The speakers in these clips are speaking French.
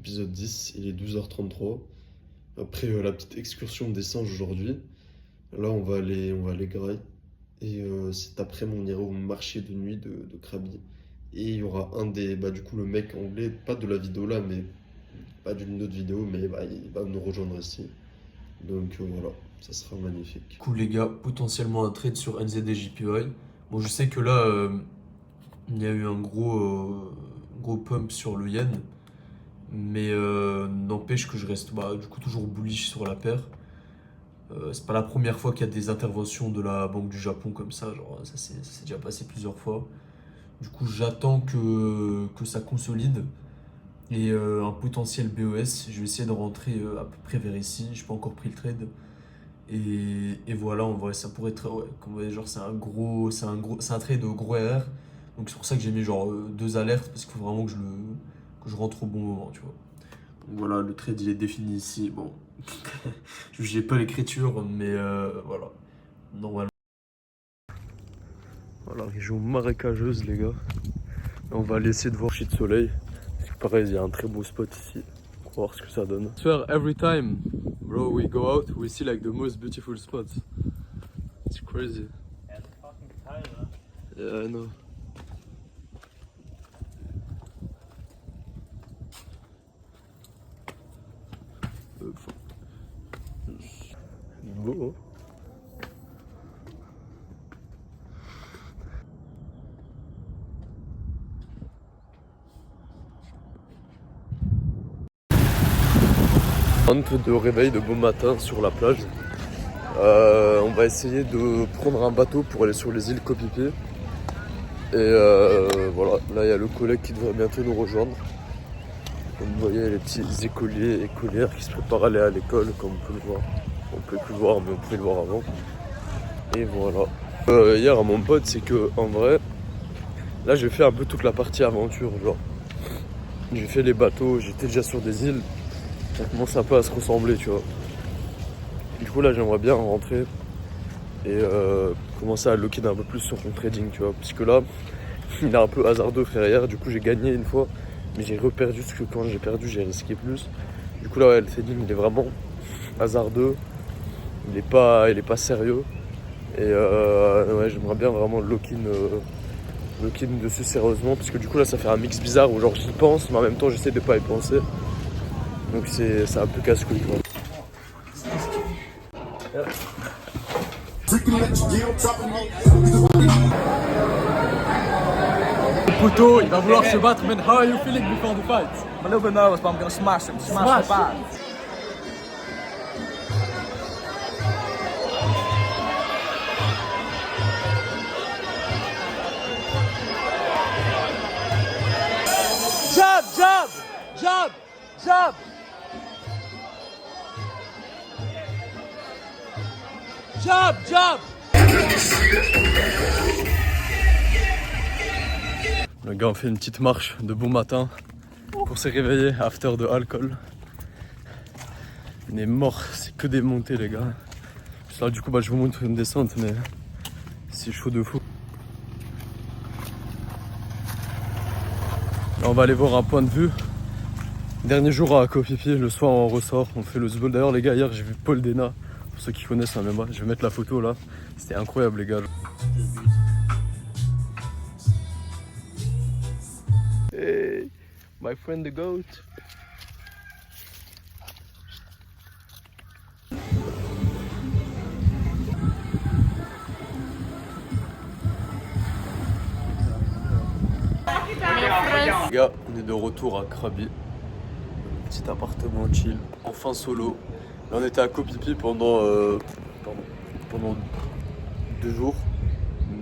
épisode 10, il est 12h33. Après la petite excursion des singes aujourd'hui, là on va aller grailler. Et cet après-midi, on ira au marché de nuit de Krabi. Et il y aura du coup, le mec anglais, pas de la vidéo là, mais pas d'une autre vidéo, mais il va nous rejoindre ici. Donc voilà, ça sera magnifique. Du coup, les gars, potentiellement un trade sur NZDJPY. Bon, je sais que là, il y a eu un gros pump sur le yen, mais n'empêche que je reste du coup toujours bullish sur la paire. C'est pas la première fois qu'il y a des interventions de la Banque du Japon comme ça, genre ça s'est déjà passé plusieurs fois. Du coup, j'attends que ça consolide et un potentiel BES. Je vais essayer de rentrer à peu près vers ici. Je n'ai pas encore pris le trade. Et voilà, en vrai, ça pourrait être. Ouais, comme vous voyez, genre, c'est un trade de gros RR. Donc c'est pour ça que j'ai mis genre deux alertes parce qu'il faut vraiment que je rentre au bon moment, tu vois. Donc voilà, le trade il est défini ici. Bon, je n'ai pas l'écriture, mais voilà. Normalement. Voilà, région marécageuse, les gars. On va laisser de voir coucher de soleil. Parce que pareil, il y a un très beau spot ici. On va voir ce que ça donne. Swear, every time, bro, we go out, we see like the most beautiful spots. It's crazy. Yeah, it's fucking tight, huh? Yeah, I know. Beau, hein. De réveil de beau matin sur la plage. On va essayer de prendre un bateau pour aller sur les îles Koh Phi Phi. Et voilà, là il y a le collègue qui devrait bientôt nous rejoindre. Comme vous voyez, les petits écoliers et écolières qui se préparent à aller à l'école, comme on peut le voir. On peut plus le voir, mais on pouvait le voir avant. Et voilà. Hier à mon pote, c'est que en vrai, là j'ai fait un peu toute la partie aventure, genre. J'ai fait les bateaux, j'étais déjà sur des îles. Ça commence un peu à se ressembler, tu vois. Du coup là j'aimerais bien rentrer et commencer à lock-in un peu plus sur mon trading, tu vois. Parce que là, il est un peu hasardeux frère hier, du coup j'ai gagné une fois, mais j'ai reperdu parce que quand j'ai perdu j'ai risqué plus. Du coup là ouais, le trading il est vraiment hasardeux, il est pas sérieux. Et ouais, j'aimerais bien vraiment lock-in dessus sérieusement, parce que du coup là ça fait un mix bizarre où genre j'y pense mais en même temps j'essaie de pas y penser. Donc c'est un peu casse-couille quoi. Puto, il va vouloir se battre, man. How are you feeling before the fight? I'm a little bit nervous, but I'm gonna smash him. Smash so bad. Jab, jab, jab, jab. Jab, jab. Le gars on fait une petite marche de bon matin pour se réveiller after de alcool. On est mort, c'est que des montées les gars. Là du coup je vous montre une descente mais c'est chaud de fou. Là, on va aller voir un point de vue. Dernier jour à Koh Phi Phi, le soir on ressort, on fait le sbol. D'ailleurs les gars, hier j'ai vu Paul Dena, pour ceux qui connaissent un MMA, je vais mettre la photo là. C'était incroyable les gars. Hey, my friend the goat. Les gars, on est de retour à Krabi. Petit appartement chill, enfin solo. Là on était à Koh Phi Phi pendant 2 jours.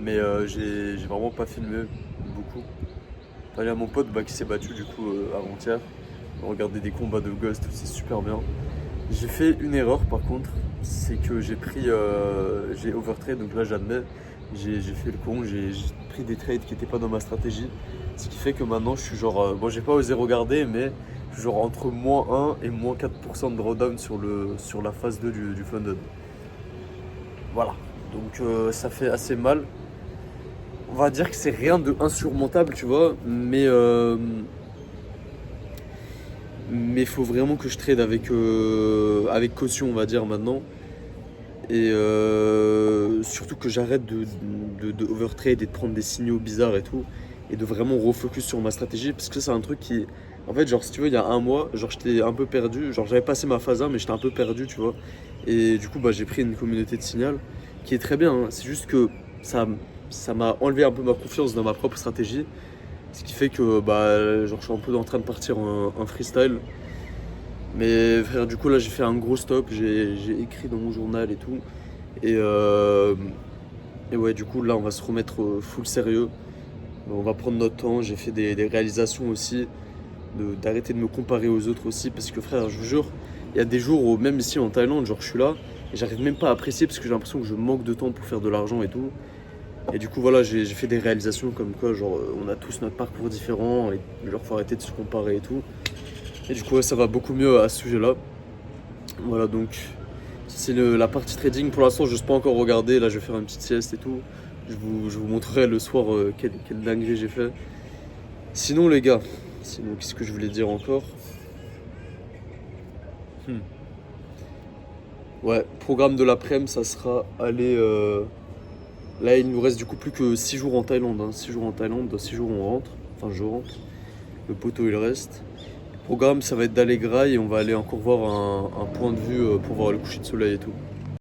Mais j'ai vraiment pas filmé beaucoup. Là il y a mon pote qui s'est battu du coup avant-hier. On regardait des combats de Ghost, c'est super bien. J'ai fait une erreur par contre, c'est que j'ai overtrade, donc là j'admets, j'ai fait le con, j'ai pris des trades qui n'étaient pas dans ma stratégie. Ce qui fait que maintenant je suis genre, bon j'ai pas osé regarder, mais je suis genre entre -1 et -4% de drawdown sur la phase 2 du funded. Voilà, donc ça fait assez mal. On va dire que c'est rien de insurmontable, tu vois, mais Mais il faut vraiment que je trade avec caution, on va dire, maintenant. Et surtout que j'arrête de overtrade et de prendre des signaux bizarres et tout. Et de vraiment refocus sur ma stratégie. Parce que ça, c'est un truc qui... En fait, genre, si tu veux, il y a un mois, genre, j'étais un peu perdu. Genre, j'avais passé ma phase 1, mais j'étais un peu perdu, tu vois. Et du coup, bah, j'ai pris une communauté de signal qui est très bien, hein. C'est juste que ça m'a enlevé un peu ma confiance dans ma propre stratégie. Ce qui fait que bah, genre, je suis un peu en train de partir en freestyle. Mais frère, du coup, là, j'ai fait un gros stop. J'ai écrit dans mon journal et tout. Et, et ouais, du coup, là, on va se remettre full sérieux. On va prendre notre temps. J'ai fait des réalisations aussi. D'arrêter de me comparer aux autres aussi. Parce que frère, je vous jure, il y a des jours où, même ici en Thaïlande, genre, je suis là. Et j'arrive même pas à apprécier parce que j'ai l'impression que je manque de temps pour faire de l'argent et tout. Et du coup, voilà, j'ai fait des réalisations comme quoi, genre, on a tous notre parcours différent et genre, faut arrêter de se comparer et tout. Et du coup, ouais, ça va beaucoup mieux à ce sujet-là. Voilà, donc, c'est la partie trading. Pour l'instant, je n'ose pas encore regarder. Là, je vais faire une petite sieste et tout. Je vous montrerai le soir quelle dinguerie j'ai fait. Sinon, les gars, qu'est-ce que je voulais dire encore? Ouais, programme de l'après-midi, ça sera aller. Là, il nous reste du coup plus que 6 jours en Thaïlande. 6 jours en Thaïlande, dans 6 jours on rentre. Enfin, je rentre. Le poteau il reste. Le programme, ça va être d'aller graille et on va aller encore voir un point de vue pour voir le coucher de soleil et tout.